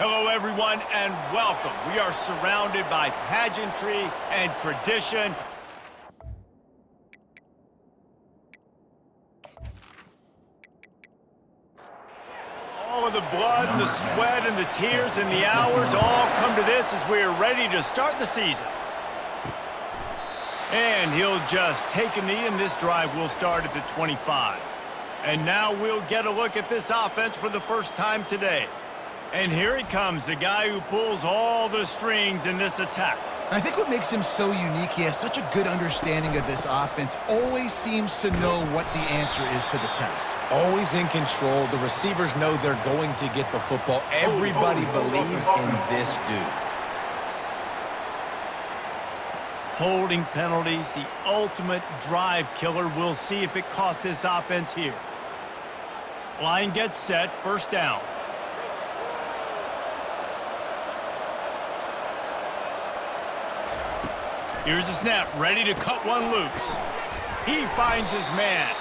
Hello, everyone, and welcome. We are surrounded by pageantry and tradition. All of the blood and the sweat and the tears and the hours all come to this as we are ready to start the season. And he'll just take a knee, and this drive will start at the 25. And now we'll get a look at this offense for the first time today. And here he comes, the guy who pulls all the strings in this attack. I think what makes him so unique, he has such a good understanding of this offense, always seems to know what the answer is to the test. Always in control. The receivers know they're going to get the football. Everybody believes in this dude. Holding penalties, the ultimate drive killer. We'll see if it costs this offense here. Line gets set, first down. Here's the snap, ready to cut one loose. He finds his man.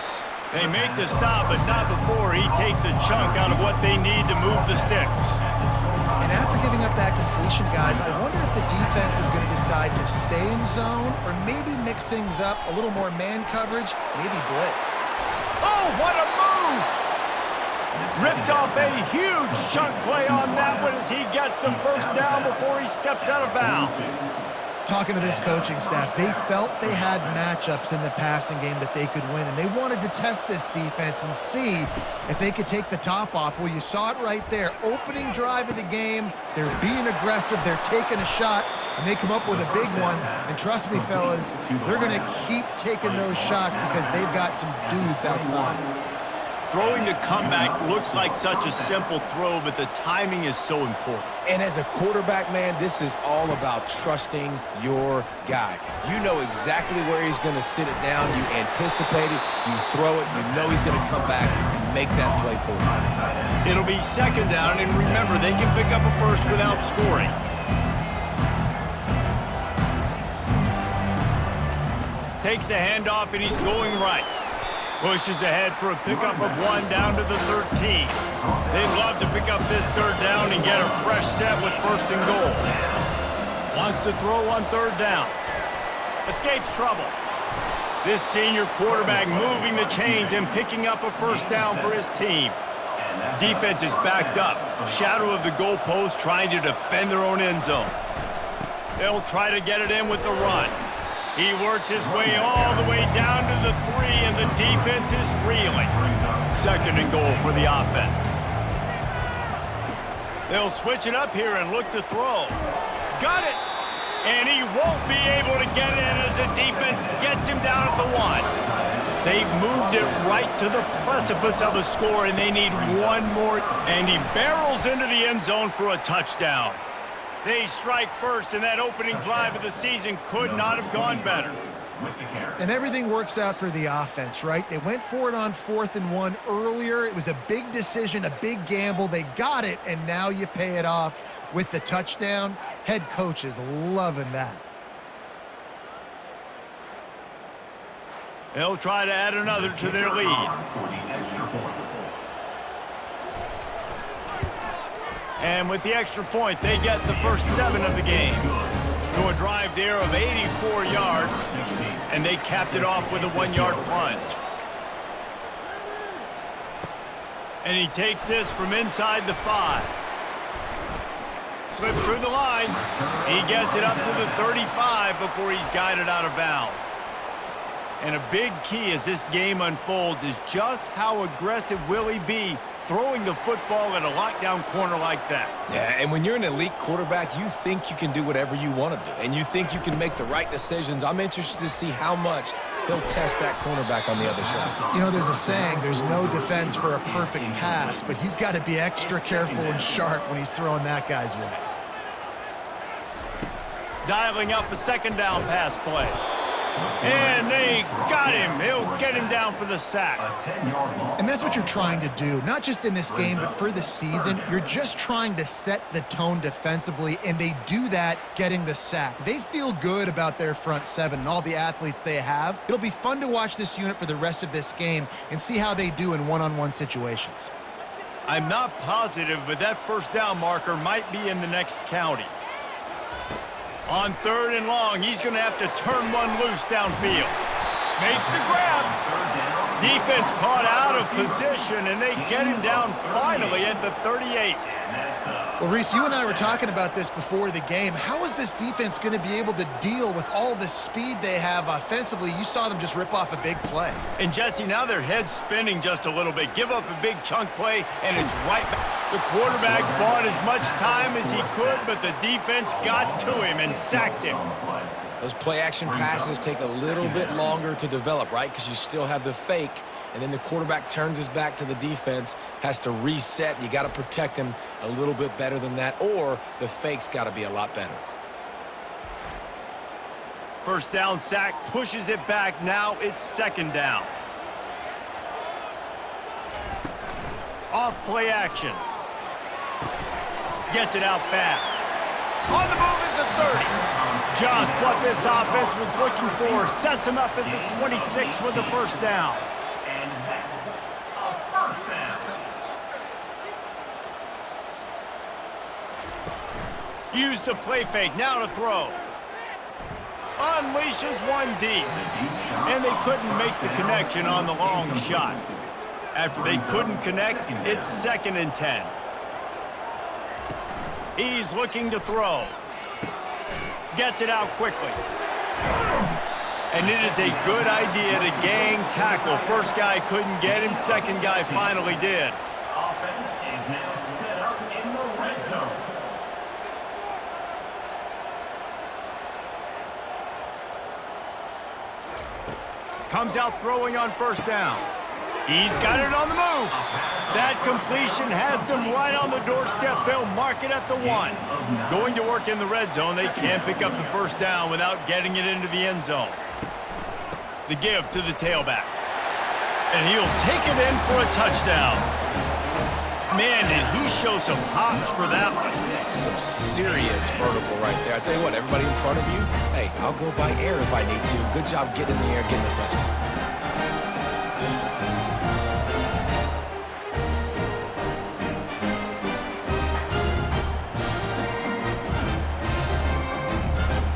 They make the stop, but not before he takes a chunk out of what they need to move the sticks. And after giving up that completion, guys, I wonder if the defense is going to decide to stay in zone or maybe mix things up, a little more man coverage, maybe blitz. Oh, what a move! Ripped off a huge chunk play on that one as he gets the first down before he steps out of bounds. Talking to this coaching staff, they felt they had matchups in the passing game that they could win, and they wanted to test this defense and see if they could take the top off. Well, you saw it right there. Opening drive of the game, they're being aggressive, they're taking a shot, and they come up with a big one. And trust me, fellas, they're going to keep taking those shots because they've got some dudes outside. Throwing the comeback looks like such a simple throw, but the timing is so important. And as a quarterback, man, this is all about trusting your guy. You know exactly where he's going to sit it down. You anticipate it. You throw it. You know he's going to come back and make that play for you. It'll be second down, and remember, they can pick up a first without scoring. Takes the handoff, and he's going right. Pushes ahead for a pickup of one down to the 13. They'd love to pick up this third down and get a fresh set with first and goal. Wants to throw on third down. Escapes trouble. This senior quarterback moving the chains and picking up a first down for his team. Defense is backed up. Shadow of the goalpost trying to defend their own end zone. They'll try to get it in with the run. He works his way all the way down to the 3, and the defense is reeling. Second and goal for the offense. They'll switch it up here and look to throw. Got it! And he won't be able to get in as the defense gets him down at the 1. They've moved it right to the precipice of a score, and they need one more. And he barrels into the end zone for a touchdown. They strike first, and that opening drive of the season could not have gone better. And everything works out for the offense, right? They went for it on 4th and 1 earlier. It was a big decision, a big gamble. They got it, and now you pay it off with the touchdown. Head coach is loving that. They'll try to add another to their lead. And with the extra point, they get the first 7 of the game. So a drive there of 84 yards, and they capped it off with a 1-yard plunge. And he takes this from inside the 5. Slips through the line. He gets it up to the 35 before he's guided out of bounds. And a big key as this game unfolds is just how aggressive will he be throwing the football at a lockdown corner like that. Yeah, and when you're an elite quarterback, you think you can do whatever you want to do, and you think you can make the right decisions. I'm interested to see how much he'll test that cornerback on the other side. You know, there's a saying, there's no defense for a perfect pass, but he's got to be extra careful and sharp when he's throwing that guy's way. Dialing up a second down pass play. And they got him. He'll get him down for the sack. And that's what you're trying to do, not just in this game, but for the season. You're just trying to set the tone defensively, and they do that getting the sack. They feel good about their front 7 and all the athletes they have. It'll be fun to watch this unit for the rest of this game and see how they do in one-on-one situations. I'm not positive, but that first down marker might be in the next county. On 3rd and long, he's going to have to turn one loose downfield. Makes the grab. Defense caught out of position, and they get him down finally at the 38. Well, Reese, you and I were talking about this before the game. How is this defense going to be able to deal with all the speed they have offensively? You saw them just rip off a big play. And, Jesse, now their head's spinning just a little bit. Give up a big chunk play, and it's right back. The quarterback bought as much time as he could, but the defense got to him and sacked him. Those play-action passes take a little bit longer to develop, right? Because you still have the fake, and then the quarterback turns his back to the defense, has to reset. You got to protect him a little bit better than that, or the fake's got to be a lot better. First down sack, pushes it back. Now it's 2nd down. Off play action. Gets it out fast. On the move at the 30. Just what this offense was looking for. Sets him up at the 26 with the first down. And that's a first down. Use the play fake. Now to throw. Unleashes one deep. And they couldn't make the connection on the long shot. After they couldn't connect, it's 2nd and 10. He's looking to throw. Gets it out quickly. And it is a good idea to gang tackle. First guy couldn't get him. Second guy finally did. Offense is now set up in the red zone. Comes out throwing on first down. He's got it on the move. That completion has them right on the doorstep. They'll mark it at the 1. Going to work in the red zone. They can't pick up the first down without getting it into the end zone. The give to the tailback. And he'll take it in for a touchdown. Man, did he show some hops for that one. Some serious vertical right there. I tell you what, everybody in front of you, hey, I'll go by air if I need to. Good job getting in the air, getting the touchdown.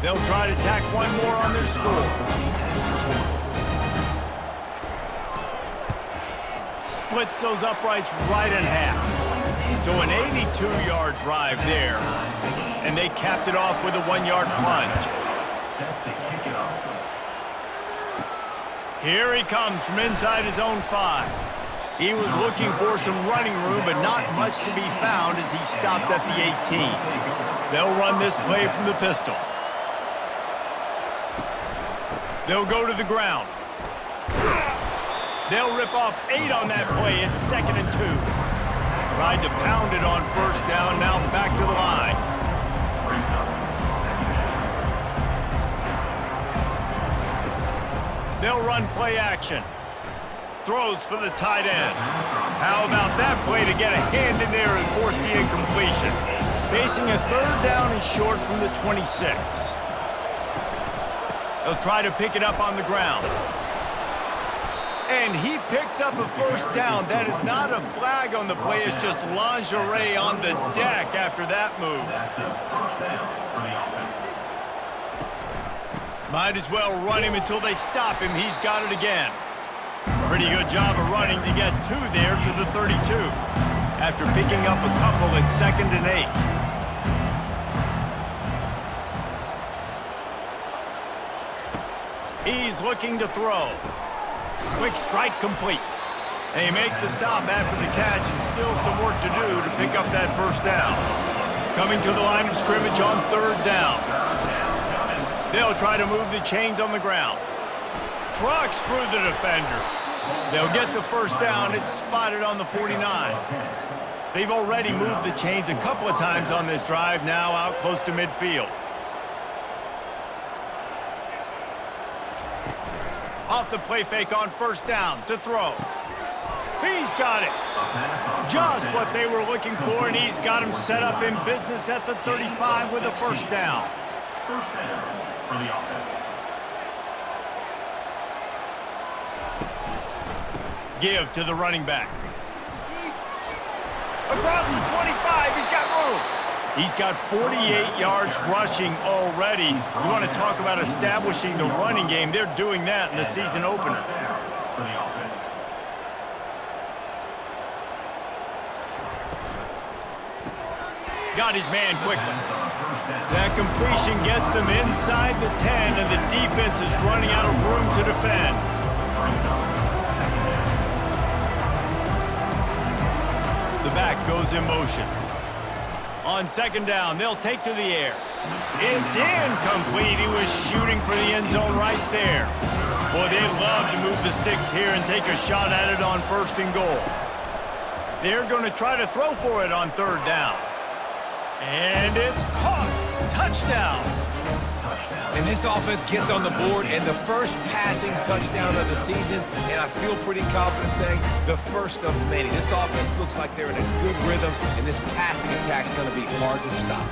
They'll try to tack one more on their score. Splits those uprights right in half. So an 82-yard drive there. And they capped it off with a 1-yard plunge. Set to kick it off. Here he comes from inside his own 5. He was looking for some running room, but not much to be found as he stopped at the 18. They'll run this play from the pistol. They'll go to the ground. They'll rip off 8 on that play. It's 2nd and 2. Tried to pound it on first down. Now back to the line. They'll run play action. Throws for the tight end. How about that play to get a hand in there and force the incompletion? Facing a 3rd down and short from the 26. They'll try to pick it up on the ground. And he picks up a first down. That is not a flag on the play. It's just lingerie on the deck after that move. That's a first down for the offense. Might as well run him until they stop him. He's got it again. Pretty good job of running to get 2 there to the 32. After picking up a couple at 2nd and 8. He's looking to throw. Quick strike complete. They make the stop after the catch and still some work to do to pick up that first down. Coming to the line of scrimmage on 3rd down. They'll try to move the chains on the ground. Trucks through the defender. They'll get the first down. It's spotted on the 49. They've already moved the chains a couple of times on this drive, now out close to midfield. Off the play fake on first down to throw. He's got it. Just what they were looking for, and he's got him set up in business at the 35 with a first down. First down for the offense. Give to the running back. Across the 25, he's got room. He's got 48 yards rushing already. You want to talk about establishing the running game. They're doing that in the season opener. For the offense. Got his man quickly. That completion gets them inside the 10, and the defense is running out of room to defend. The back goes in motion. On second down, they'll take to the air. It's incomplete. He was shooting for the end zone right there. Boy, they love to move the sticks here and take a shot at it on first and goal. They're going to try to throw for it on third down. And it's caught. Touchdown. And this offense gets on the board, and the first passing touchdown of the season, and I feel pretty confident saying the first of many. This offense looks like they're in a good rhythm, and this passing attack's going to be hard to stop.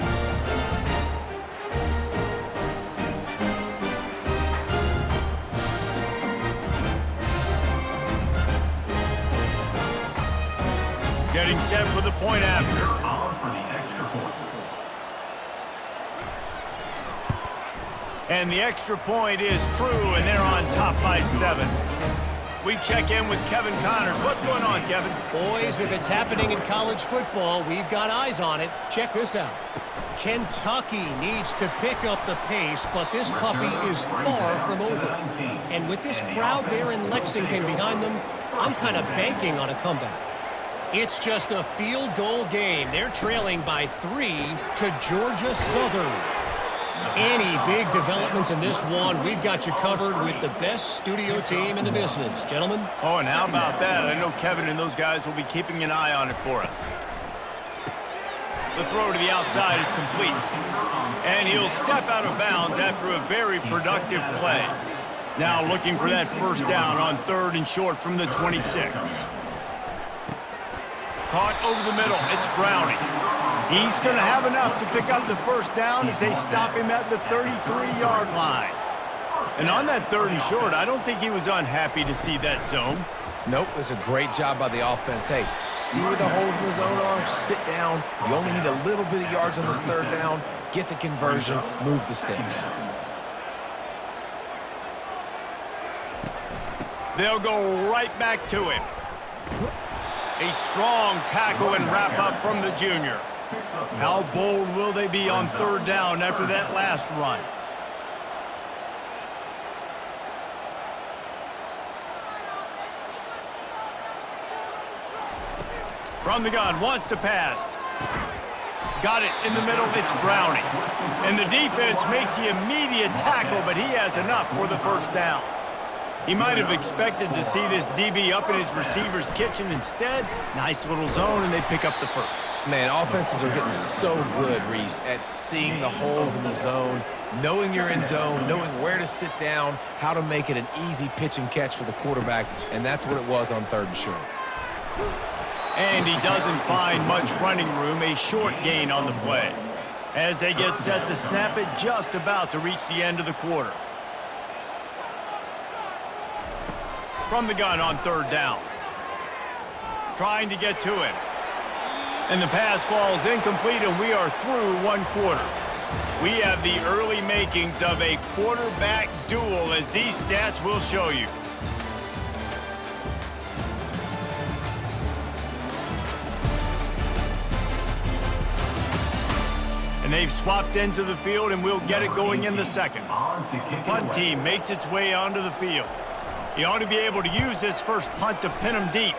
Getting set for the point after. On for the extra point. And the extra point is true, and they're on top by 7. We check in with Kevin Connors. What's going on, Kevin? Boys, if it's happening in college football, we've got eyes on it. Check this out. Kentucky needs to pick up the pace, but this puppy is far from over. And with this crowd there in Lexington behind them, I'm kind of banking on a comeback. It's just a field goal game. They're trailing by 3 to Georgia Southern. Any big developments in this one, we've got you covered with the best studio team in the business. Gentlemen? Oh, and how about that? I know Kevin and those guys will be keeping an eye on it for us. The throw to the outside is complete. And he'll step out of bounds after a very productive play. Now looking for that first down on third and short from the 26. Caught over the middle. It's Browning. He's going to have enough to pick up the first down as they stop him at the 33-yard line. And on that third and short, I don't think he was unhappy to see that zone. Nope, it was a great job by the offense. Hey, see where the holes in the zone are? Sit down. You only need a little bit of yards on this third down. Get the conversion. Move the sticks. They'll go right back to him. A strong tackle and wrap up from the junior. How bold will they be on third down after that last run? From the gun, wants to pass. Got it in the middle, it's Browning. And the defense makes the immediate tackle, but he has enough for the first down. He might have expected to see this DB up in his receiver's kitchen. Instead, nice little zone, and they pick up the first. Man, offenses are getting so good, Reese, at seeing the holes in the zone, knowing you're in zone, knowing where to sit down, how to make it an easy pitch and catch for the quarterback, and that's what it was on third and short. And he doesn't find much running room, a short gain on the play. As they get set to snap it, just about to reach the end of the quarter. From the gun on third down. Trying to get to him. And the pass falls incomplete, and we are through one quarter. We have the early makings of a quarterback duel, as these stats will show you. And they've swapped into the field, and we'll get it going in the second. The punt team makes its way onto the field. He ought to be able to use this first punt to pin him deep.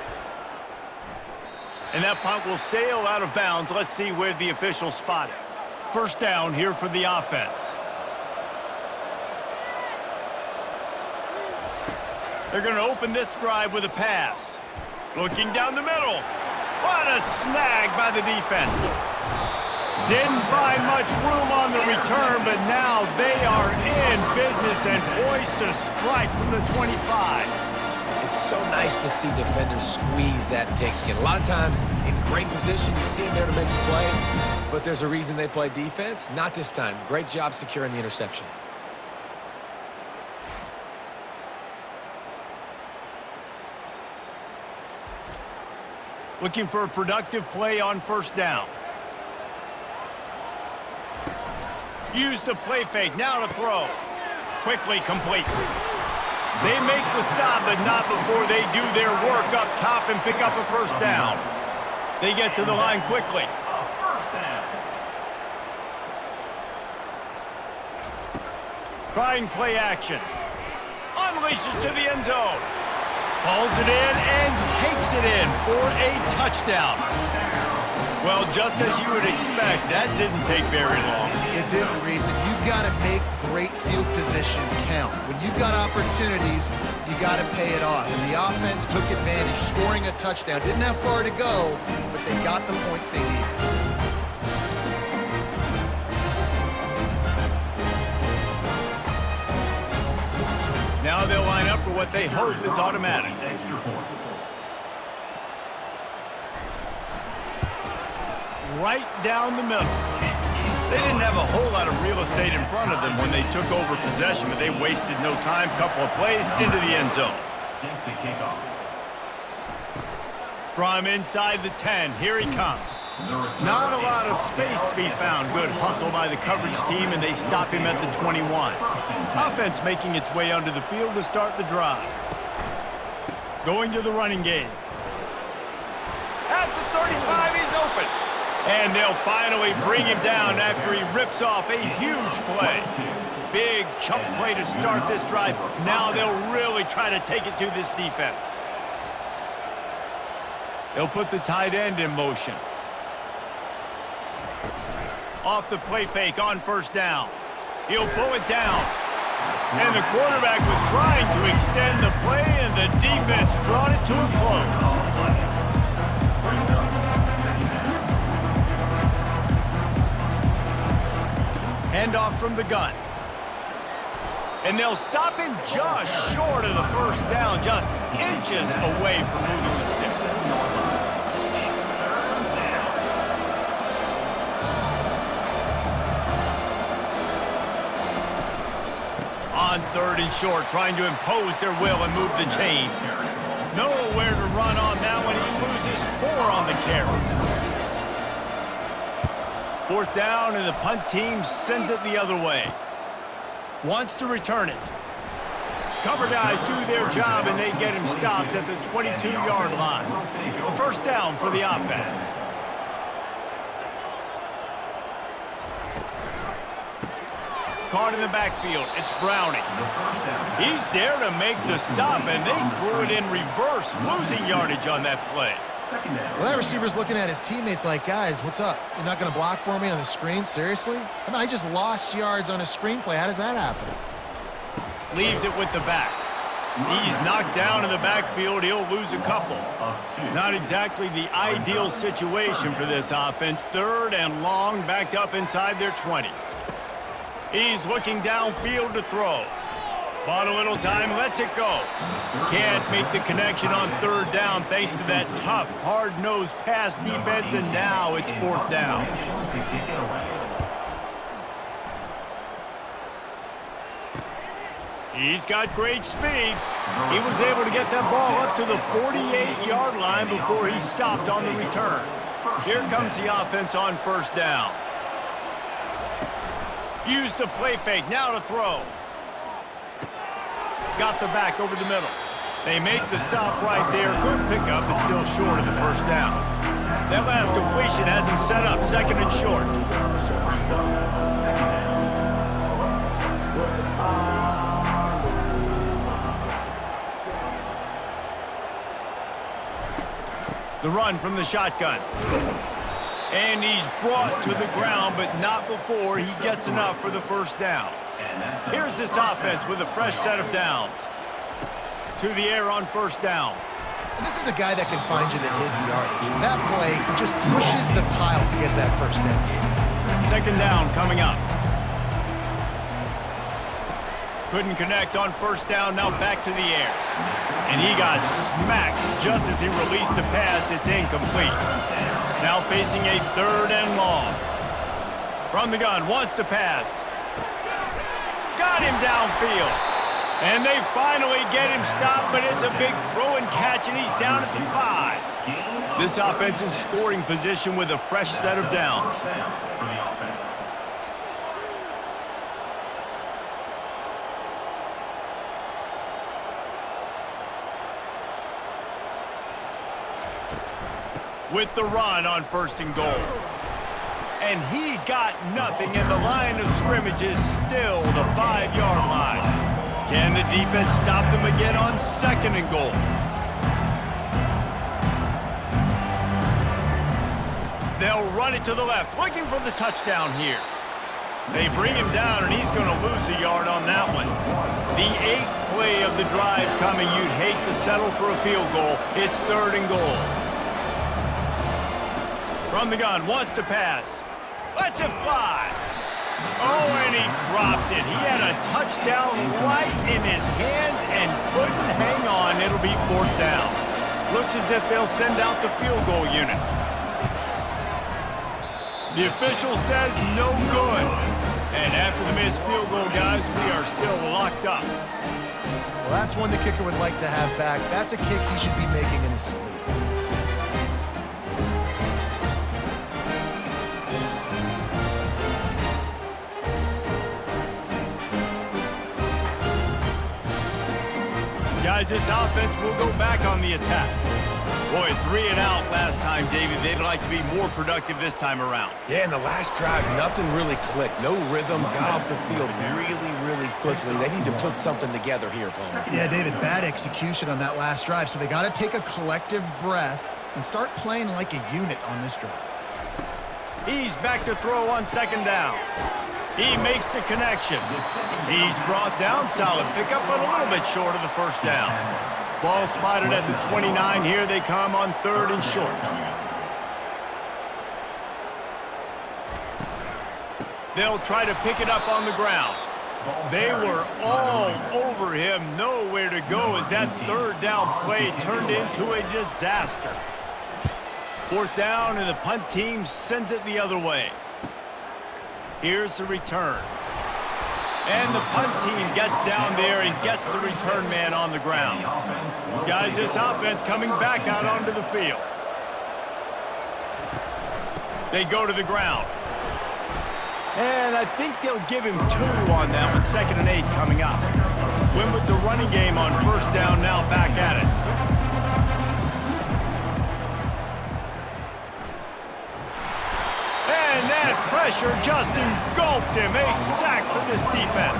And that punt will sail out of bounds. Let's see where the officials spot it. First down here for the offense. They're going to open this drive with a pass. Looking down the middle. What a snag by the defense. Didn't find much room on the return, but now they are in business and poised to strike from the 25. It's so nice to see defenders squeeze that pigskin. A lot of times in great position, you see them there to make the play, but there's a reason they play defense. Not this time. Great job securing the interception. Looking for a productive play on first down. Use the play fake, now to throw. Quickly complete. They make the stop, but not before they do their work up top and pick up a first down. They get to the line quickly. First down. Trying play action. Unleashes to the end zone. Pulls it in and takes it in for a touchdown. Well, just as you would expect, that didn't take very long. It didn't, Reese. And you've got to make great field position count. When you've got opportunities, you got to pay it off. And the offense took advantage, scoring a touchdown. Didn't have far to go, but they got the points they needed. Now they'll line up for what they hope is automatic. Extra point. Right down the middle. They didn't have a whole lot of real estate in front of them when they took over possession, but they wasted no time. Couple of plays into the end zone. Set to kick off. From inside the 10, here he comes. Not a lot of space to be found. Good hustle by the coverage team, and they stop him at the 21. Offense making its way onto the field to start the drive. Going to the running game. At the 35, he's open. And they'll finally bring him down after he rips off a huge play. Big chunk play to start this drive. Now they'll really try to take it to this defense. They'll put the tight end in motion. Off the play fake on first down. He'll pull it down. And the quarterback was trying to extend the play, and the defense brought it to a close. Handoff from the gun. And they'll stop him just short of the first down, just inches away from moving the sticks. On third and short, trying to impose their will and move the chains. Nowhere to run on that one. He loses 4 on the carry. Fourth down, and the punt team sends it the other way. Wants to return it. Cover guys do their job, and they get him stopped at the 22-yard line. A first down for the offense. Caught in the backfield. It's Browning. He's there to make the stop, and they threw it in reverse, losing yardage on that play. Well, that receiver's looking at his teammates like, guys, what's up? You're not going to block for me on the screen? Seriously? I mean, I just lost yards on a screenplay. How does that happen? Leaves it with the back. He's knocked down in the backfield. He'll lose a couple. Not exactly the ideal situation for this offense. Third and long, backed up inside their 20. He's looking downfield to throw. Bought a little time, lets it go. Can't make the connection on third down thanks to that tough, hard-nosed pass defense, and now it's fourth down. He's got great speed. He was able to get that ball up to the 48-yard line before he stopped on the return. Here comes the offense on first down. Use the play fake, now to throw. Got the back over the middle. They make the stop right there. Good pickup, but still short of the first down. That last completion has him set up, second and short. The run from the shotgun. And he's brought to the ground, but not before he gets enough for the first down. Here's this offense with a fresh set of downs. To the air on first down. And this is a guy that can find you the hidden yardage. That play, he just pushes the pile to get that first down. Second down coming up. Couldn't connect on first down, now back to the air. And he got smacked just as he released the pass. It's incomplete. Now facing a third and long. From the gun, wants to pass. Got him downfield. And they finally get him stopped, but it's a big throw and catch, and he's down at the 5. This offense in scoring position with a fresh set of downs. With the run on 1st and goal. And he got nothing, and the line of scrimmage is still the 5-yard line. Can the defense stop them again on 2nd and goal? They'll run it to the left, looking for the touchdown here. They bring him down, and he's going to lose a yard on that one. The 8th play of the drive coming. You'd hate to settle for a field goal. It's 3rd and goal. From the gun, wants to pass. Lets it fly. Oh, and he dropped it. He had a touchdown right in his hands and couldn't hang on. It'll be 4th down. Looks as if they'll send out the field goal unit. The official says no good. And after the missed field goal, guys, we are still locked up. Well, that's one the kicker would like to have back. That's a kick he should be making in his sleep. Guys, this offense will go back on the attack. Boy, 3 and out last time, David. They'd like to be more productive this time around. Yeah, in the last drive, nothing really clicked. No rhythm, got off the field really quickly. They need to put something together here, Paul. Yeah, David, bad execution on that last drive, so they got to take a collective breath and start playing like a unit on this drive. He's back to throw on 2nd down. He makes the connection. He's brought down, solid pickup, but a little bit short of the 1st down. Ball spotted at the 29. Here they come on 3rd and short. They'll try to pick it up on the ground. They were all over him. Nowhere to go as that 3rd down play turned into a disaster. 4th down, and the punt team sends it the other way. Here's the return. And the punt team gets down there and gets the return man on the ground. Guys, this offense coming back out onto the field. They go to the ground. And I think they'll give him 2 on that one. 2nd and 8 coming up. Win with the running game on 1st down, now back at it. And that pressure just engulfed him. A sack for this defense.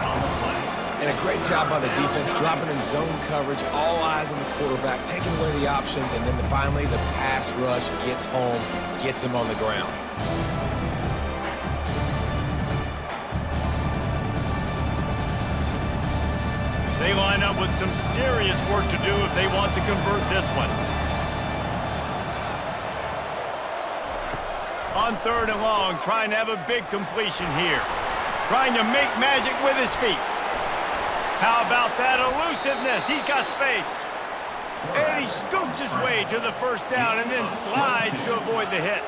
And a great job by the defense, dropping in zone coverage, all eyes on the quarterback, taking away the options, and then finally the pass rush gets home, gets him on the ground. They line up with some serious work to do if they want to convert this one. On 3rd and long, trying to have a big completion here. Trying to make magic with his feet. How about that elusiveness? He's got space. And he scoots his way to the 1st down and then slides to avoid the hit.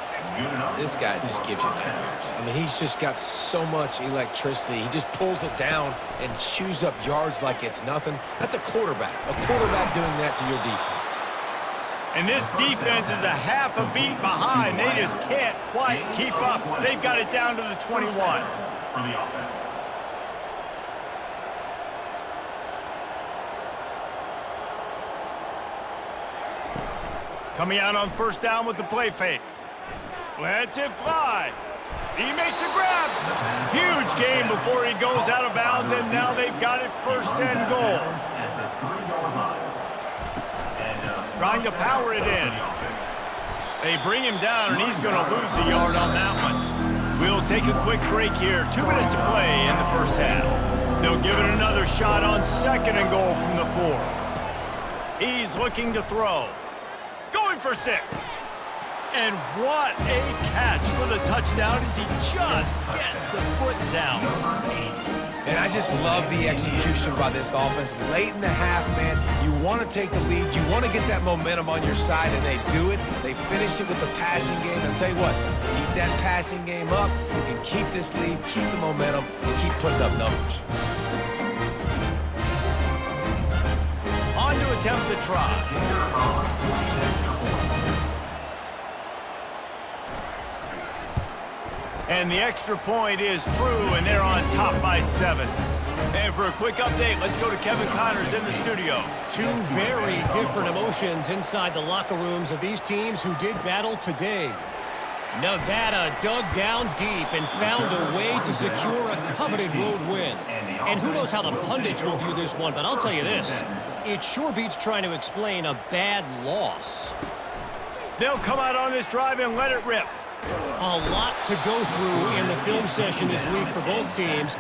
This guy just gives you nightmares. I mean, he's just got so much electricity. He just pulls it down and chews up yards like it's nothing. That's a quarterback. A quarterback doing that to your defense. And this defense is a half a beat behind. They just can't quite keep up. They've got it down to the 21. For the offense. Coming out on 1st down with the play fake. Lets it fly. He makes a grab. Huge gain before he goes out of bounds, and now they've got it 1st and goal. Trying to power it in. They bring him down, and he's going to lose a yard on that one. We'll take a quick break here. 2 minutes to play in the 1st half. They'll give it another shot on 2nd and goal from the 4. He's looking to throw. Going for 6. And what a catch for the touchdown as he just gets the foot down. And I just love the execution by this offense. Late in the half, man, you want to take the lead. You want to get that momentum on your side, and they do it. They finish it with the passing game. I'll tell you what, keep that passing game up. You can keep this lead, keep the momentum, and keep putting up numbers. attempt to try. And the extra point is true, and they're on top by 7. And for a quick update, let's go to Kevin Connors in the studio. Two very different emotions inside the locker rooms of these teams who did battle today. Nevada dug down deep and found a way to secure a coveted road win. And who knows how the pundits will view this one, but I'll tell you this. It sure beats trying to explain a bad loss. They'll come out on this drive and let it rip. A lot to go through in the film session this week for both teams.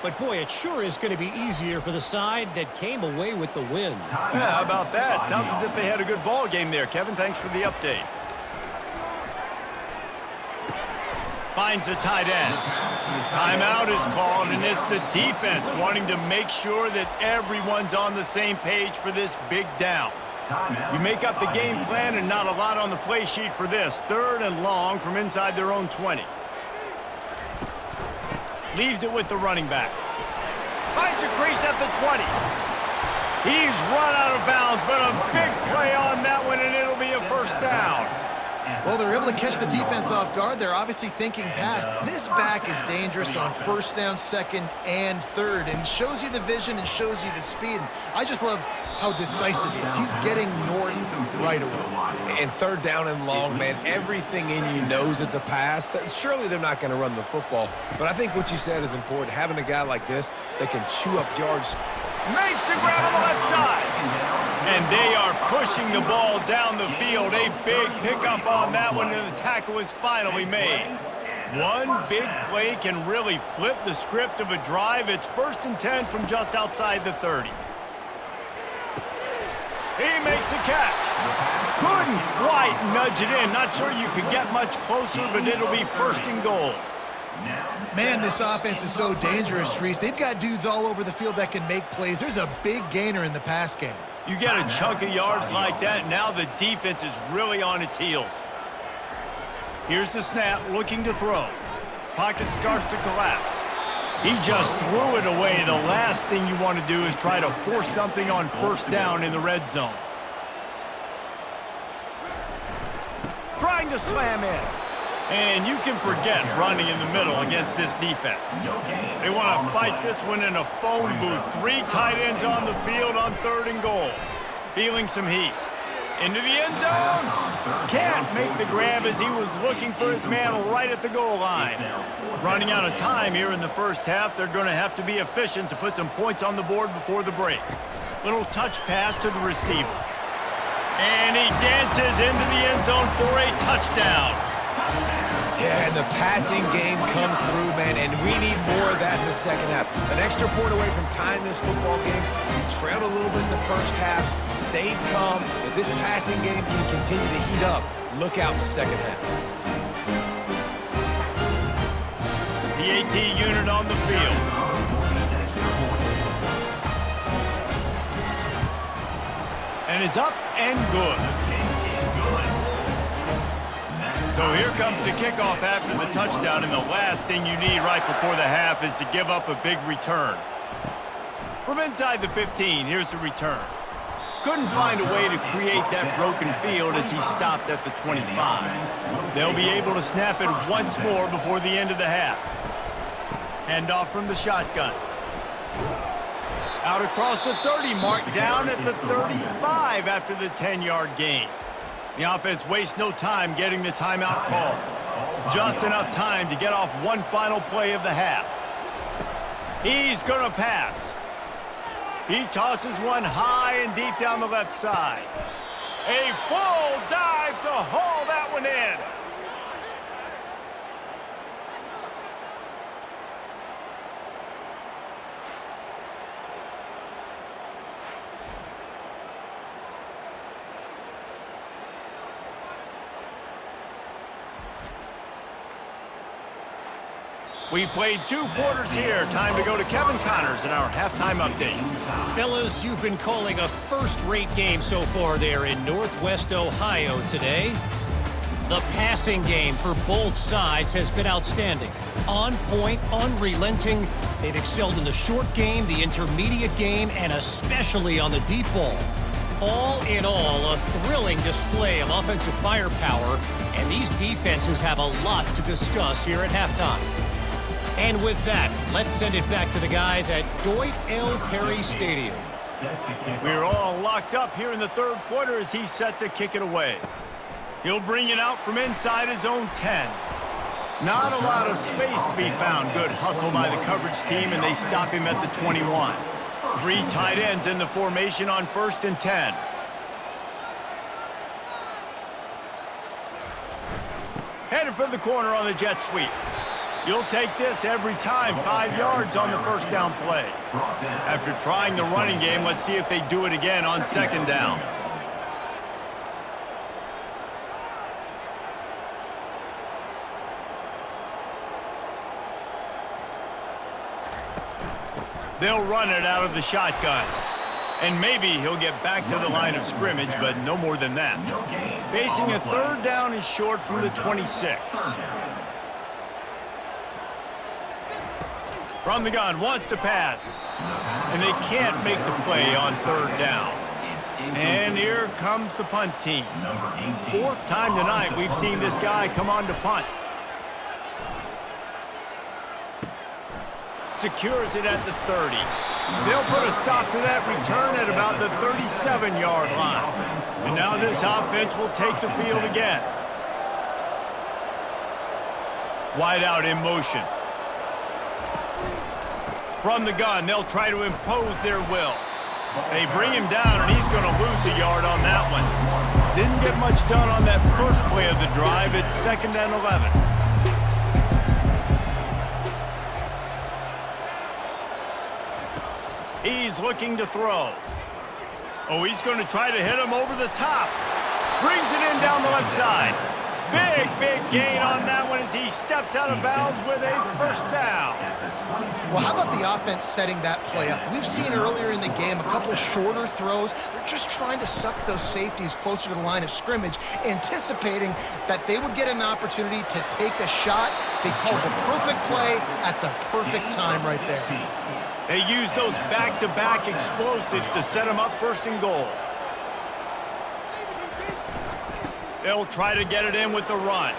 But boy, it sure is going to be easier for the side that came away with the win. Yeah, how about that? Sounds as if they had a good ball game there, Kevin. Thanks for the update. Finds the tight end. Timeout is called, and it's the defense wanting to make sure that everyone's on the same page for this big down. You make up the game plan and not a lot on the play sheet for this. 3rd and long from inside their own 20. Leaves it with the running back. Finds a crease at the 20. He's run out of bounds, but a big play on that one, and it'll be a first down. Well, they're able to catch the defense off guard. They're obviously thinking pass. This back is dangerous on 1st down, 2nd, and 3rd, and shows you the vision and shows you the speed. I just love how decisive he is. He's getting north right away. And 3rd down and long, man, everything in you knows it's a pass. Surely they're not going to run the football, but I think what you said is important. Having a guy like this that can chew up yards. Makes the grab on the left side. And they are pushing the ball down the field. A big pickup on that one, and the tackle is finally made. One big play can really flip the script of a drive. It's 1st and 10 from just outside the 30. He makes a catch. Couldn't quite nudge it in. Not sure you could get much closer, but it'll be 1st and goal. Man, this offense is so dangerous, Reese. They've got dudes all over the field that can make plays. There's a big gainer in the pass game. You get a chunk of yards like that, now the defense is really on its heels. Here's the snap, looking to throw. Pocket starts to collapse. He just threw it away. The last thing you want to do is try to force something on 1st down in the red zone. Trying to slam in. And you can forget running in the middle against this defense. They want to fight this one in a phone booth. 3 tight ends on the field on 3rd and goal. Feeling some heat. Into the end zone. Can't make the grab as he was looking for his man right at the goal line. Running out of time here in the 1st half. They're going to have to be efficient to put some points on the board before the break. Little touch pass to the receiver. And he dances into the end zone for a touchdown. Yeah, and the passing game comes through, man, and we need more of that in the 2nd half. An extra point away from tying this football game. We trailed a little bit in the 1st half, stayed calm. If this passing game can continue to heat up, look out in the 2nd half. The AT unit on the field. And it's up and good. So here comes the kickoff after the touchdown, and the last thing you need right before the half is to give up a big return. From inside the 15, here's the return. Couldn't find a way to create that broken field as he stopped at the 25. They'll be able to snap it once more before the end of the half. Handoff from the shotgun. Out across the 30, marked down at the 35 after the 10-yard gain. The offense wastes no time getting the timeout called. Just enough time to get off one final play of the half. He's going to pass. He tosses one high and deep down the left side. A full dive to haul that one in. We've played 2 quarters here. Time to go to Kevin Connors in our halftime update. Fellas, you've been calling a first-rate game so far there in Northwest Ohio today. The passing game for both sides has been outstanding. On point, unrelenting. They've excelled in the short game, the intermediate game, and especially on the deep ball. All in all, a thrilling display of offensive firepower, and these defenses have a lot to discuss here at halftime. And with that, let's send it back to the guys at Dwight L. Perry Stadium. We're all locked up here in the third quarter as he's set to kick it away. He'll bring it out from inside his own 10. Not a lot of space to be found. Good hustle by the coverage team, and they stop him at the 21. 3 tight ends in the formation on 1st and 10. Headed for the corner on the jet sweep. You'll take this every time. 5 yards on the first down play. After trying the running game, let's see if they do it again on 2nd down. They'll run it out of the shotgun. And maybe he'll get back to the line of scrimmage, but no more than that. Facing a 3rd down and short from the 26. From the gun, wants to pass. And they can't make the play on 3rd down. And here comes the punt team. 4th time tonight we've seen this guy come on to punt. Secures it at the 30. They'll put a stop to that return at about the 37-yard line. And now this offense will take the field again. Wide out in motion. From the gun, they'll try to impose their will. They bring him down, and he's going to lose a yard on that one. Didn't get much done on that first play of the drive. It's 2nd and 11. He's looking to throw. Oh, he's going to try to hit him over the top. Brings it in down the left side. Big gain on that one as he steps out of bounds with a 1st down. Well, how about the offense setting that play up? We've seen earlier in the game a couple shorter throws. They're just trying to suck those safeties closer to the line of scrimmage, anticipating that they would get an opportunity to take a shot. They called the perfect play at the perfect time right there. They use those back-to-back explosives to set them up 1st and goal. They'll try to get it in with the run.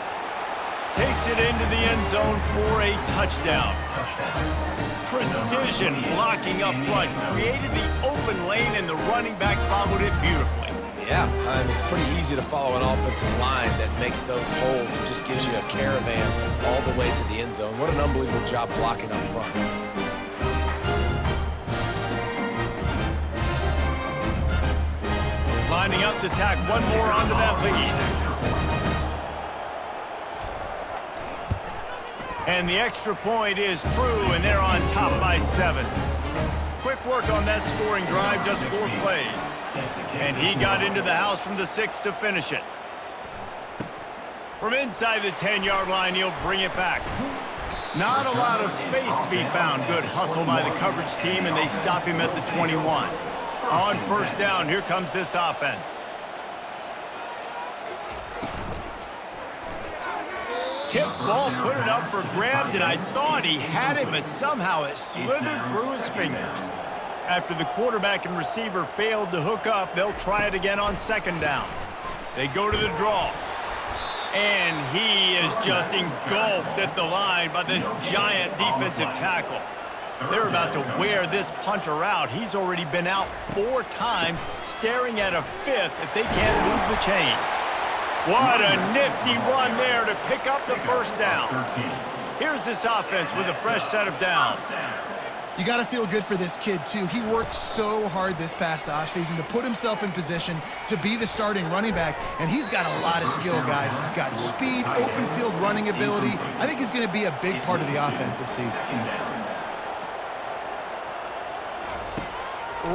Takes it into the end zone for a touchdown. Precision blocking up front. Created the open lane, and the running back followed it beautifully. Yeah, it's pretty easy to follow an offensive line that makes those holes and just gives you a caravan all the way to the end zone. What an unbelievable job blocking up front. Lining up to tack one more onto that lead. And the extra point is true, and they're on top by 7. Quick work on that scoring drive, just 4 plays. And he got into the house from the 6 to finish it. From inside the 10-yard line, he'll bring it back. Not a lot of space to be found. Good hustle by the coverage team, and they stop him at the 21. On 1st down, here comes this offense. Tip ball, put it up for grabs, and I thought he had it, but somehow it slithered through his fingers. After the quarterback and receiver failed to hook up, they'll try it again on 2nd down. They go to the draw. And he is just engulfed at the line by this giant defensive tackle. They're about to wear this punter out. He's already been out 4 times, staring at a 5th if they can't move the chains. What a nifty run there to pick up the 1st down. Here's this offense with a fresh set of downs. You got to feel good for this kid, too. He worked so hard this past offseason to put himself in position to be the starting running back, and he's got a lot of skill, guys. He's got speed, open field running ability. I think he's going to be a big part of the offense this season.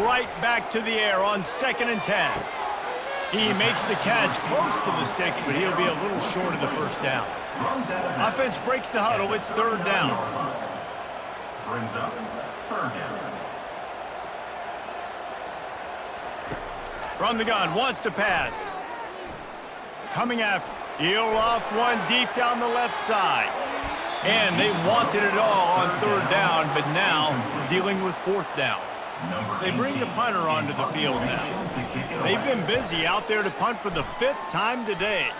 Right back to the air on 2nd and 10. He makes the catch close to the sticks, but he'll be a little short of the 1st down. Offense breaks the huddle. It's 3rd down. Brings up 3rd down. From the gun, wants to pass. Coming after. He'll loft one deep down the left side. And they wanted it all on 3rd down, but now dealing with 4th down. They bring the punter onto the field now. They've been busy out there to punt for the 5th time today.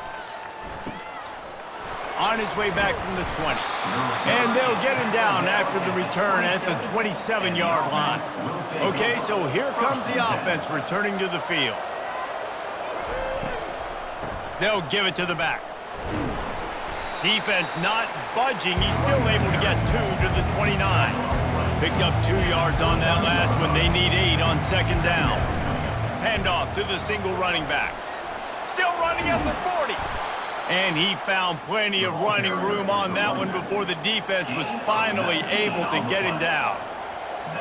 On his way back from the 20. And they'll get him down after the return at the 27-yard line. Okay, so here comes the offense returning to the field. They'll give it to the back. Defense not budging. He's still able to get 2 to the 29. Picked up 2 yards on that last one. They need 8 on 2nd down. Handoff to the single running back. Still running at the 40. And he found plenty of running room on that one before the defense was finally able to get him down.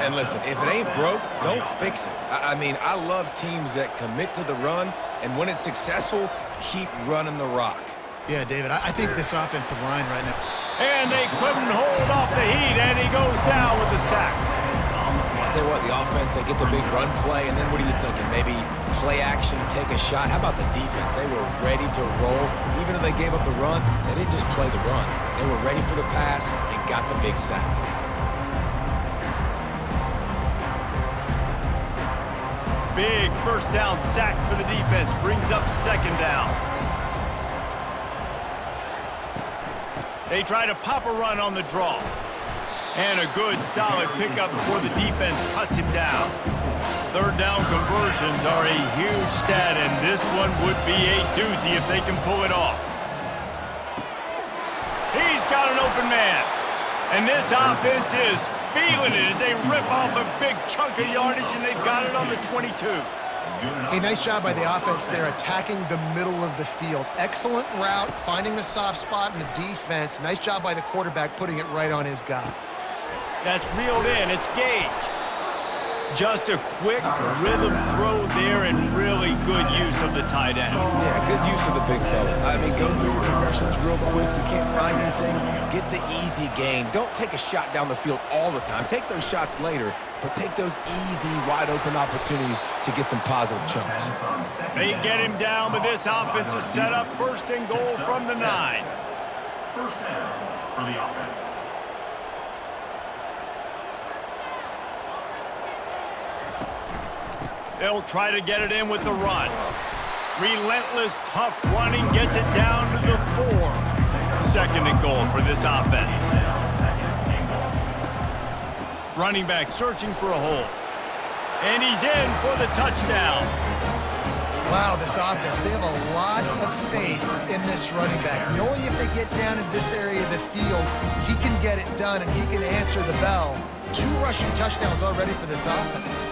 And listen, if it ain't broke, don't fix it. I mean, I love teams that commit to the run, and when it's successful, keep running the rock. Yeah, David, I think this offensive line right now. And they couldn't hold off the heat, and he goes down with the sack. I tell you what, the offense, they get the big run play, and then what are you thinking? Maybe play action, take a shot. How about the defense? They were ready to roll. Even if they gave up the run, they didn't just play the run. They were ready for the pass and got the big sack. Big first down sack for the defense. Brings up 2nd down. They try to pop a run on the draw. And a good, solid pickup before the defense cuts him down. 3rd down conversions are a huge stat, and this one would be a doozy if they can pull it off. He's got an open man. And this offense is feeling it as they rip off a big chunk of yardage, and they've got it on the 22. A nice job by the offense there, attacking the middle of the field. Excellent route, finding the soft spot in the defense. Nice job by the quarterback putting it right on his guy. That's reeled in. It's Gage. Just a quick rhythm throw there and really good use of the tight end. Yeah, good use of the big fella. I mean, go through your progressions real quick. You can't find anything. Get the easy gain. Don't take a shot down the field all the time. Take those shots later, but take those easy, wide-open opportunities to get some positive chunks. They get him down, but this offense is set up 1st and goal from the 9. First down for the offense. They'll try to get it in with the run. Relentless, tough running gets it down to the 4. 2nd and goal for this offense. Running back searching for a hole. And he's in for the touchdown. Wow, this offense, they have a lot of faith in this running back. Knowing if they get down in this area of the field, he can get it done and he can answer the bell. 2 rushing touchdowns already for this offense.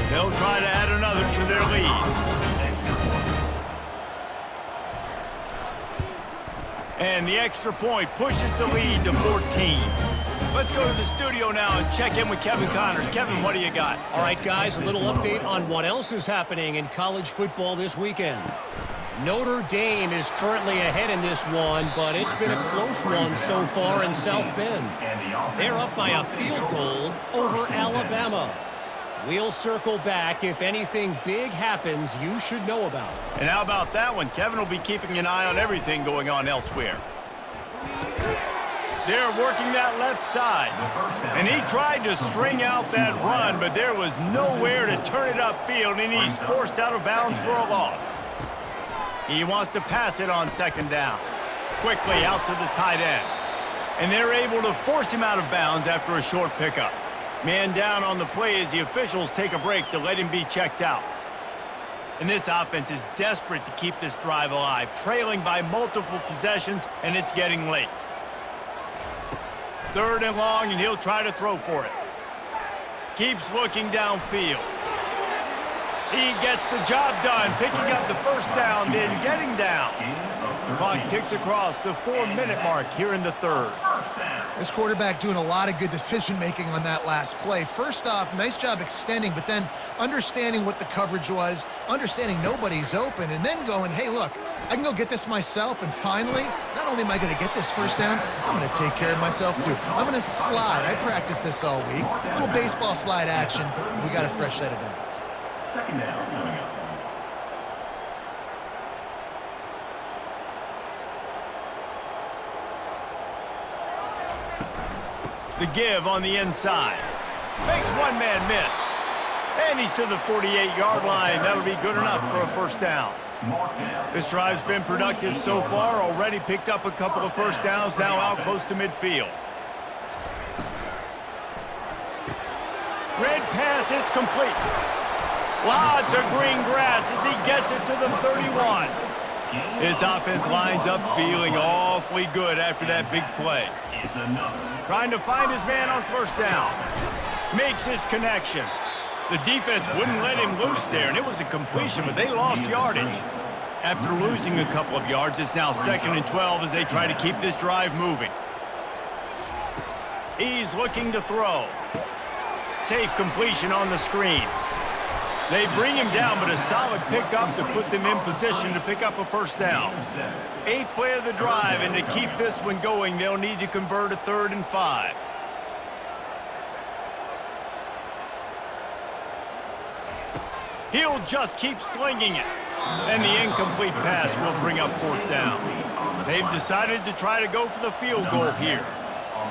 They'll try to add another to their lead. And the extra point pushes the lead to 14. Let's go to the studio now and check in with Kevin Connors. Kevin, what do you got? All right, guys, a little update on what else is happening in college football this weekend. Notre Dame is currently ahead in this one, but it's been a close one so far in South Bend. They're up by a field goal over Alabama. We'll circle back if anything big happens you should know about. And how about that one? Kevin will be keeping an eye on everything going on elsewhere. They're working that left side. And he tried to string out that run, but there was nowhere to turn it upfield, and he's forced out of bounds for a loss. He wants to pass it on 2nd down. Quickly out to the tight end. And they're able to force him out of bounds after a short pickup. Man down on the play as the officials take a break to let him be checked out. And this offense is desperate to keep this drive alive, trailing by multiple possessions, and it's getting late. 3rd and long, and he'll try to throw for it. Keeps looking downfield. He gets the job done, picking up the 1st down, then getting down. Clock ticks across the 4-minute mark here in the 3rd. This quarterback doing a lot of good decision-making on that last play. First off, nice job extending, but then understanding what the coverage was, understanding nobody's open, and then going, hey, look, I can go get this myself, and finally, not only am I going to get this 1st down, I'm going to take care of myself, too. I'm going to slide. I practiced this all week. A little baseball slide action. We got a fresh set of downs. 2nd down coming up. The give on the inside. Makes one man miss. And he's to the 48-yard line. That'll be good enough for a first down. This drive's been productive so far. Already picked up a couple of first downs, now out close to midfield. Red pass, it's complete. Lots of green grass as he gets it to the 31. His offense lines up feeling awfully good after that big play. Trying to find his man on first down. Makes his connection. The defense wouldn't let him loose there, and it was a completion, but they lost yardage. After losing a couple of yards, it's now 2nd and 12 as they try to keep this drive moving. He's looking to throw. Safe completion on the screen. They bring him down, but a solid pickup to put them in position to pick up a first down. 8th play of the drive, and to keep this one going, they'll need to convert a 3rd and 5. He'll just keep slinging it. And the incomplete pass will bring up 4th down. They've decided to try to go for the field goal here.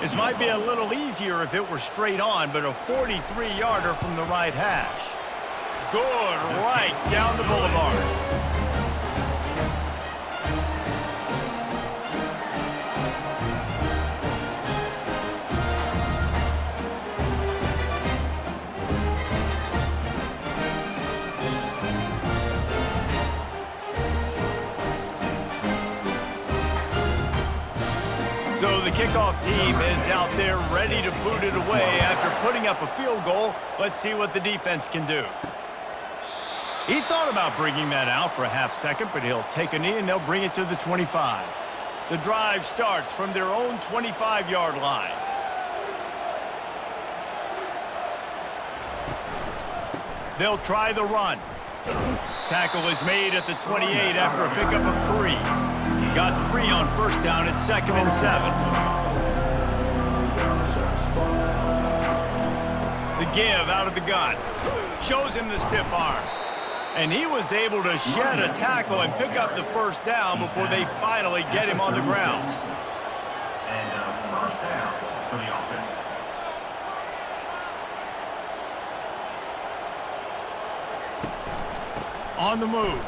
This might be a little easier if it were straight on, but a 43-yarder from the right hash. Good, right down the boulevard. So the kickoff team is out there ready to boot it away after putting up a field goal. Let's see what the defense can do. He thought about bringing that out for a half second, but he'll take a knee and they'll bring it to the 25. The drive starts from their own 25-yard line. They'll try the run. Tackle is made at the 28 after a pickup of 3. Got 3 on first down at 2nd and 7. The give out of the gun. Shows him the stiff arm. And he was able to shed a tackle and pick up the first down before they finally get him on the ground. And first down for the offense. On the move.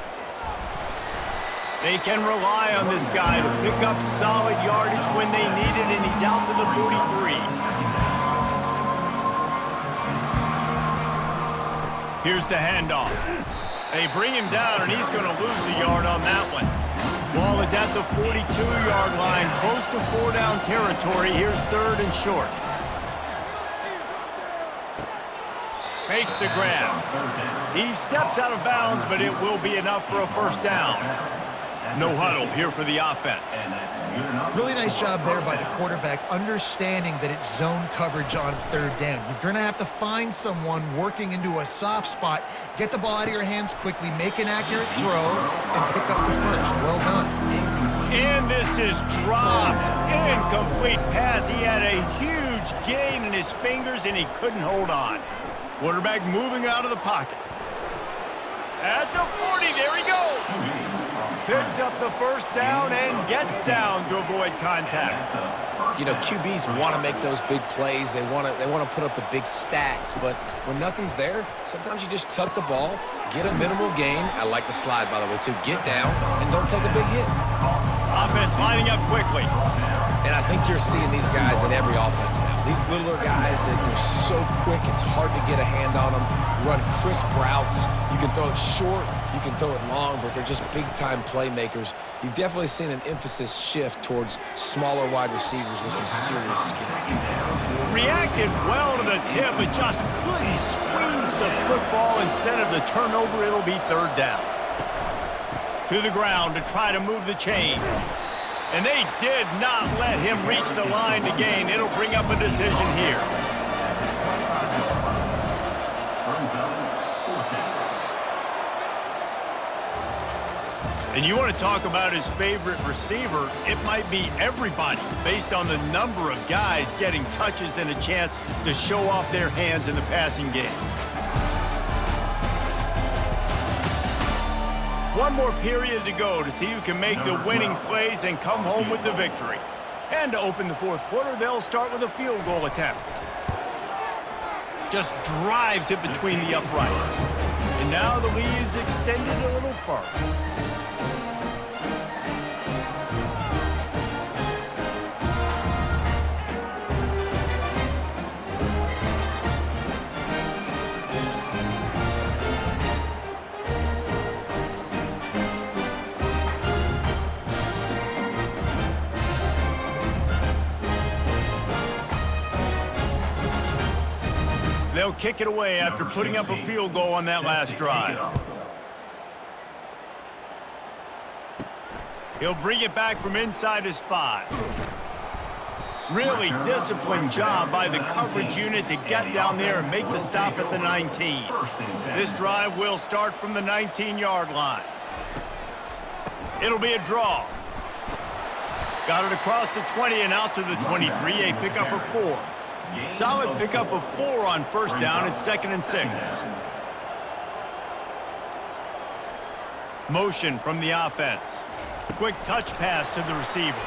They can rely on this guy to pick up solid yardage when they need it, and he's out to the 43. Here's the handoff. They bring him down, and he's going to lose a yard on that one. Ball is at the 42-yard line, close to 4-down territory. Here's 3rd and short. Makes the grab. He steps out of bounds, but it will be enough for a first down. No huddle here for the offense. Really nice job there by the quarterback, understanding that it's zone coverage on 3rd down. You're going to have to find someone working into a soft spot, get the ball out of your hands quickly, make an accurate throw, and pick up the first. Well done. And this is dropped. Incomplete pass. He had a huge gain in his fingers, and he couldn't hold on. Quarterback moving out of the pocket. At the 40, there he goes. Picks up the first down and gets down to avoid contact. You know, QBs want to make those big plays. They want to put up the big stats. But when nothing's there, sometimes you just tuck the ball, get a minimal gain. I like the slide, by the way, too. Get down and don't take a big hit. Offense lining up quickly. And I think you're seeing these guys in every offense now. These littler guys that they're so quick, it's hard to get a hand on them. Run crisp routes. You can throw it short, you can throw it long, but they're just big-time playmakers. You've definitely seen an emphasis shift towards smaller wide receivers with some serious skill. Reacted well to the tip, but just couldn't squeeze the football. Instead of the turnover, it'll be 3rd down. To the ground to try to move the chains. And they did not let him reach the line to gain. It'll bring up a decision here. And you want to talk about his favorite receiver, it might be everybody based on the number of guys getting touches and a chance to show off their hands in the passing game. One more period to go to see who can make the winning plays and come home with the victory. And to open the fourth quarter, they'll start with a field goal attempt. Just drives it between the uprights. And now the lead is extended a little further. They'll kick it away after putting up a field goal on that last drive. He'll bring it back from inside his 5. Really disciplined job by the coverage unit to get down there and make the stop at the 19. This drive will start from the 19-yard line. It'll be a draw. Got it across the 20 and out to the 23, a pickup of 4. Solid pickup of 4 on first down. It's 2nd and 6. Motion from the offense. Quick touch pass to the receiver.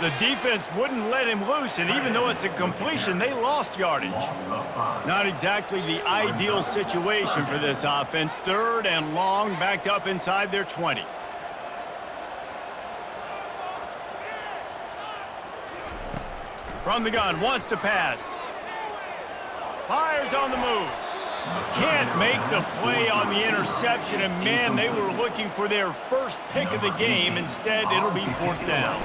The defense wouldn't let him loose, and even though it's a completion, they lost yardage. Not exactly the ideal situation for this offense. 3rd and long, backed up inside their 20. From the gun, wants to pass. Fires on the move. Can't make the play on the interception, and man, they were looking for their first pick of the game. Instead, it'll be 4th down.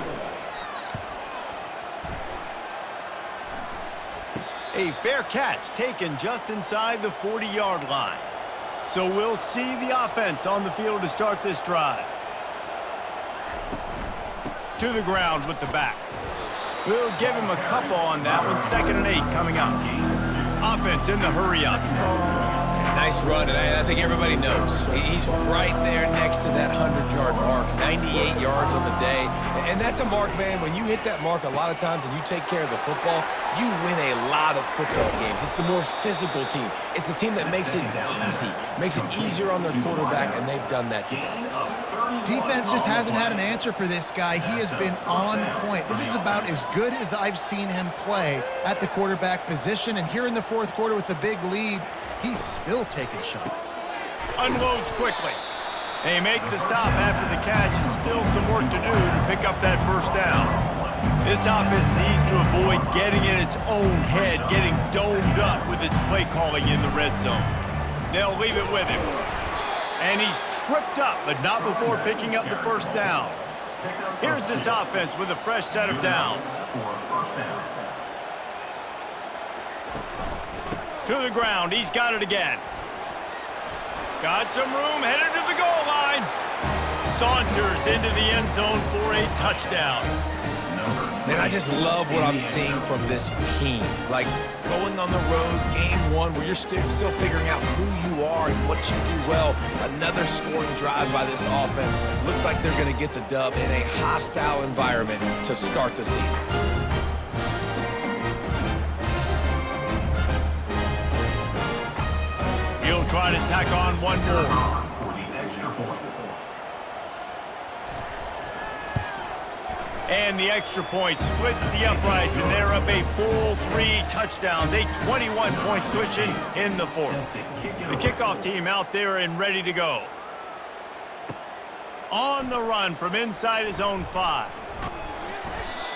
A fair catch taken just inside the 40-yard line. So we'll see the offense on the field to start this drive. To the ground with the back. We'll give him a couple on that one. 2nd and 8 coming up. Offense in the hurry-up. Nice run, and I think everybody knows. He's right there next to that 100-yard mark, 98 yards on the day. And that's a mark, man. When you hit that mark a lot of times and you take care of the football, you win a lot of football games. It's the more physical team. It's the team that makes it easy, makes it easier on their quarterback, and they've done that today. Defense just hasn't had an answer for this guy. He has been on point. This is about as good as I've seen him play at the quarterback position. And here in the fourth quarter with a big lead, he's still taking shots. Unloads quickly. They make the stop after the catch, and still some work to do to pick up that first down. This offense needs to avoid getting in its own head, getting domed up with its play calling in the red zone. They'll leave it with him. And he's tripped up, but not before picking up the first down. Here's this offense with a fresh set of downs. To the ground, he's got it again. Got some room, headed to the goal line. Saunters into the end zone for a touchdown. Man, I just love what I'm seeing from this team. Like going on the road, game 1, where you're still figuring out who you are and what you do well. Another scoring drive by this offense. Looks like they're going to get the dub in a hostile environment to start the season. He'll try to tack on one more. And the extra point splits the uprights, and they're up a full 3 touchdowns, a 21-point cushion in the fourth. The kickoff team out there and ready to go. On the run from inside his own 5.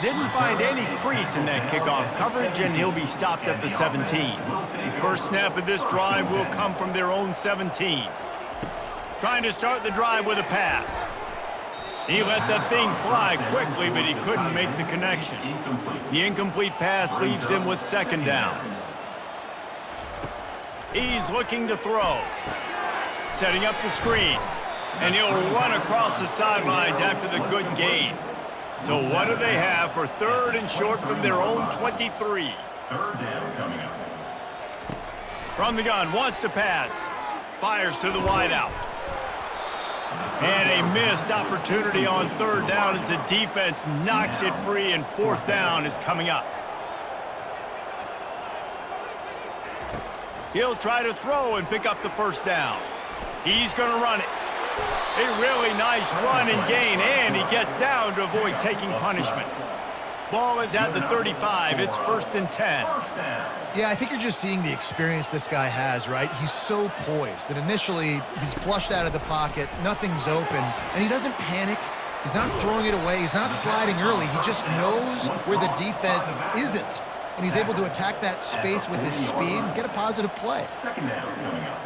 Didn't find any crease in that kickoff coverage, and he'll be stopped at the 17. First snap of this drive will come from their own 17. Trying to start the drive with a pass. He let that thing fly quickly, but he couldn't make the connection. The incomplete pass leaves him with 2nd down. He's looking to throw. Setting up the screen. And he'll run across the sidelines after the good gain. So what do they have for 3rd and short from their own 23? 3rd down coming up. From the gun, wants to pass. Fires to the wideout. And a missed opportunity on 3rd down as the defense knocks it free, and 4th down is coming up. He'll try to throw and pick up the first down. He's going to run it. A really nice run and gain, and he gets down to avoid taking punishment. Ball is at the 35. It's 1st and 10. Yeah, I think you're just seeing the experience this guy has, right? He's so poised that initially he's flushed out of the pocket, nothing's open, and he doesn't panic. He's not throwing it away. He's not sliding early. He just knows where the defense isn't, and he's able to attack that space with his speed and get a positive play. Second down coming up.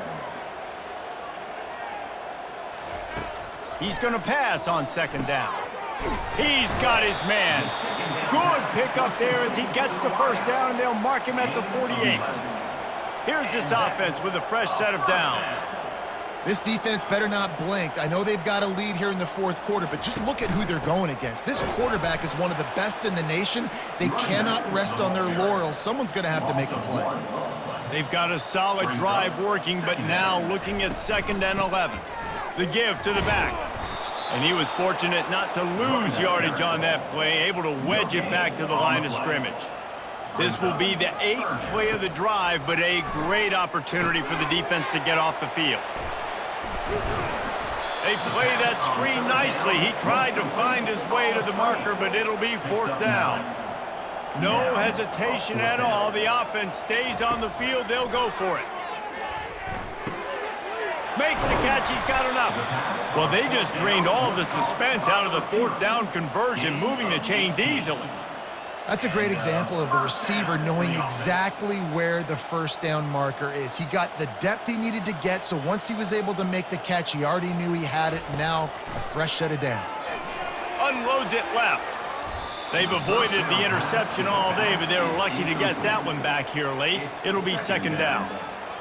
He's going to pass on 2nd down. He's got his man. Good pickup there as he gets the 1st down, and they'll mark him at the 48. Here's this offense with a fresh set of downs. This defense better not blink. I know they've got a lead here in the 4th quarter, but just look at who they're going against. This quarterback is one of the best in the nation. They cannot rest on their laurels. Someone's going to have to make a play. They've got a solid drive working, but now looking at 2nd and 11. The give to the back. And he was fortunate not to lose yardage on that play, able to wedge it back to the line of scrimmage. This will be the 8th play of the drive, but a great opportunity for the defense to get off the field. They play that screen nicely. He tried to find his way to the marker, but it'll be 4th down. No hesitation at all. The offense stays on the field. They'll go for it. Makes the catch. He's got enough. Well, they just drained all of the suspense out of the 4th down conversion, moving the chains easily. That's a great example of the receiver knowing exactly where the 1st down marker is. He got the depth he needed to get, so once he was able to make the catch, he already knew he had it. Now, a fresh set of downs. Unloads it left. They've avoided the interception all day, but they're lucky to get that one back here late. It'll be 2nd down.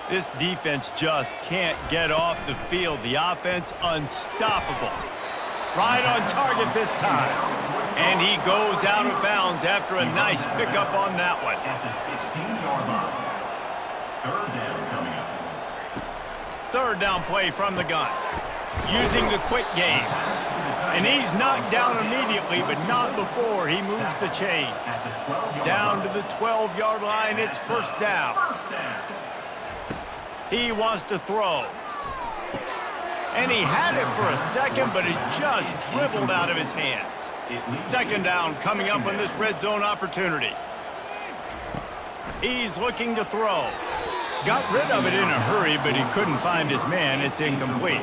This defense just can't get off the field. The offense unstoppable. Right on target this time. And he goes out of bounds after a nice pickup on that one. At the 16-yard line. 3rd down coming up. 3rd down play from the gun. Using the quick game. And he's knocked down immediately, but not before he moves the chains. Down to the 12-yard line, it's 1st down. He wants to throw. And he had it for a second, but it just dribbled out of his hands. 2nd down coming up on this red zone opportunity. He's looking to throw. Got rid of it in a hurry, but he couldn't find his man. It's incomplete.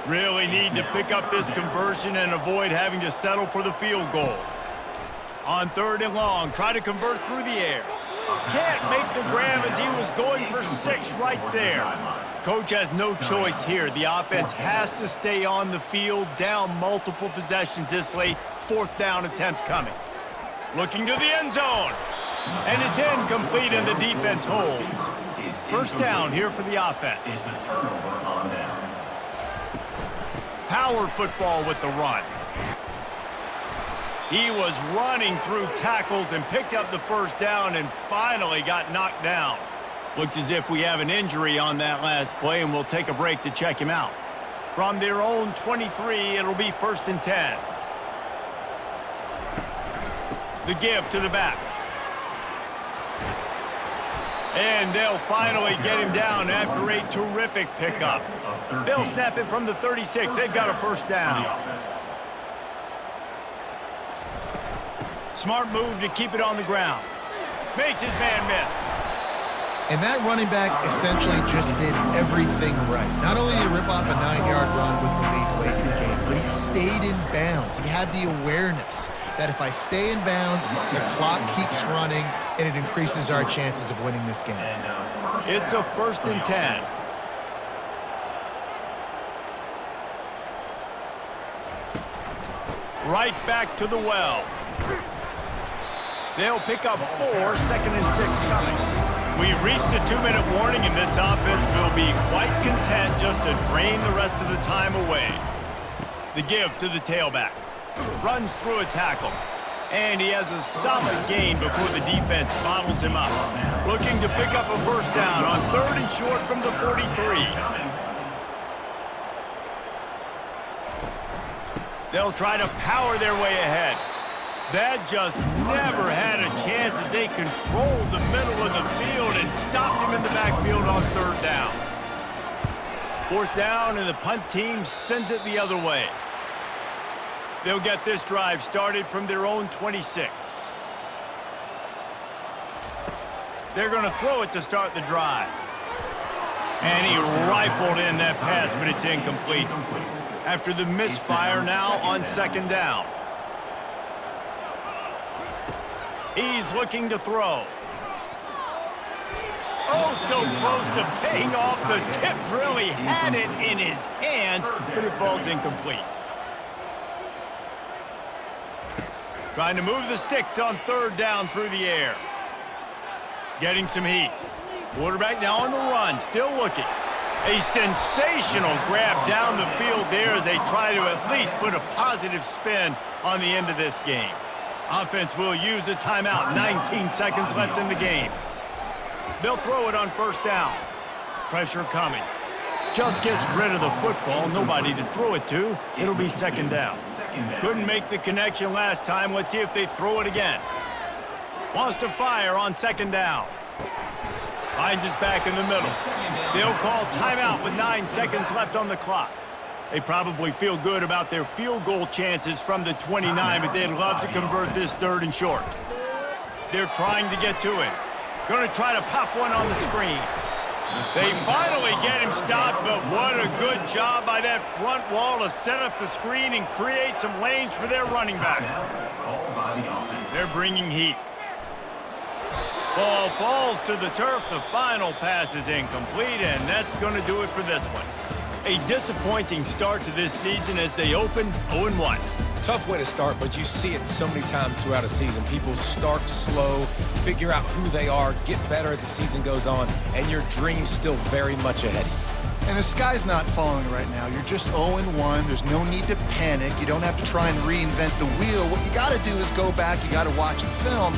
Really need to pick up this conversion and avoid having to settle for the field goal. On 3rd and long, try to convert through the air. Can't make the grab as he was going for 6 right there. Coach has no choice here. The offense has to stay on the field, down multiple possessions this late. 4th down attempt coming. Looking to the end zone. And it's incomplete, and the defense holds. 1st down here for the offense. It's a turnover on downs. Power football with the run. He was running through tackles and picked up the 1st down and finally got knocked down. Looks as if we have an injury on that last play, and we'll take a break to check him out. From their own 23, it'll be 1st and 10. The give to the back. And they'll finally get him down after a terrific pickup. They'll snap it from the 36. They've got a 1st down. Smart move to keep it on the ground. Makes his man miss. And that running back essentially just did everything right. Not only did he rip off a 9-yard run with the lead late in the game, but he stayed in bounds. He had the awareness that if I stay in bounds, the clock keeps running, and it increases our chances of winning this game. It's a 1st and 10. Right back to the well. They'll pick up 4, 2nd and 6 coming. We've reached the 2-minute warning, and this offense will be quite content just to drain the rest of the time away. The give to the tailback. Runs through a tackle. And he has a solid gain before the defense bottles him up. Looking to pick up a 1st down on 3rd and short from the 43. They'll try to power their way ahead. That just never had a chance as they controlled the middle of the field and stopped him in the backfield on 3rd down. 4th down, and the punt team sends it the other way. They'll get this drive started from their own 26. They're going to throw it to start the drive. And he rifled in that pass, but it's incomplete. After the misfire now on second down. He's looking to throw. Oh, so close to paying off. The tip really had it in his hands, but it falls incomplete. Trying to move the sticks on third down through the air. Getting some heat. Quarterback now on the run, still looking. A sensational grab down the field there as they try to at least put a positive spin on the end of this game. Offense will use a timeout. 19 seconds left in the game. They'll throw it on first down. Pressure coming. Just gets rid of the football. Nobody to throw it to. It'll be second down. Couldn't make the connection last time. Let's see if they throw it again. Wants to fire on second down. Finds his back in the middle. They'll call timeout with 9 seconds left on the clock. They probably feel good about their field goal chances from the 29, but they'd love to convert this third and short. They're trying to get to him. Going to try to pop one on the screen. They finally get him stopped, but what a good job by that front wall to set up the screen and create some lanes for their running back. They're bringing heat. Ball falls to the turf. The final pass is incomplete, and that's going to do it for this one. A disappointing start to this season as they open 0-1. Tough way to start, but you see it so many times throughout a season. People start slow, figure out who they are, get better as the season goes on, and your dream's still very much ahead. And the sky's not falling right now. You're just 0-1. There's no need to panic. You don't have to try and reinvent the wheel. What you got to do is go back. You got to watch the film.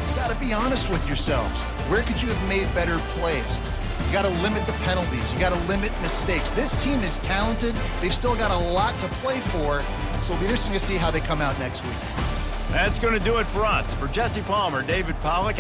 You got to be honest with yourselves. Where could you have made better plays? You got to limit the penalties. You got to limit mistakes. This team is talented. They've still got a lot to play for, so it'll be interesting to see how they come out next week. That's going to do it for us. For Jesse Palmer, David Pollack,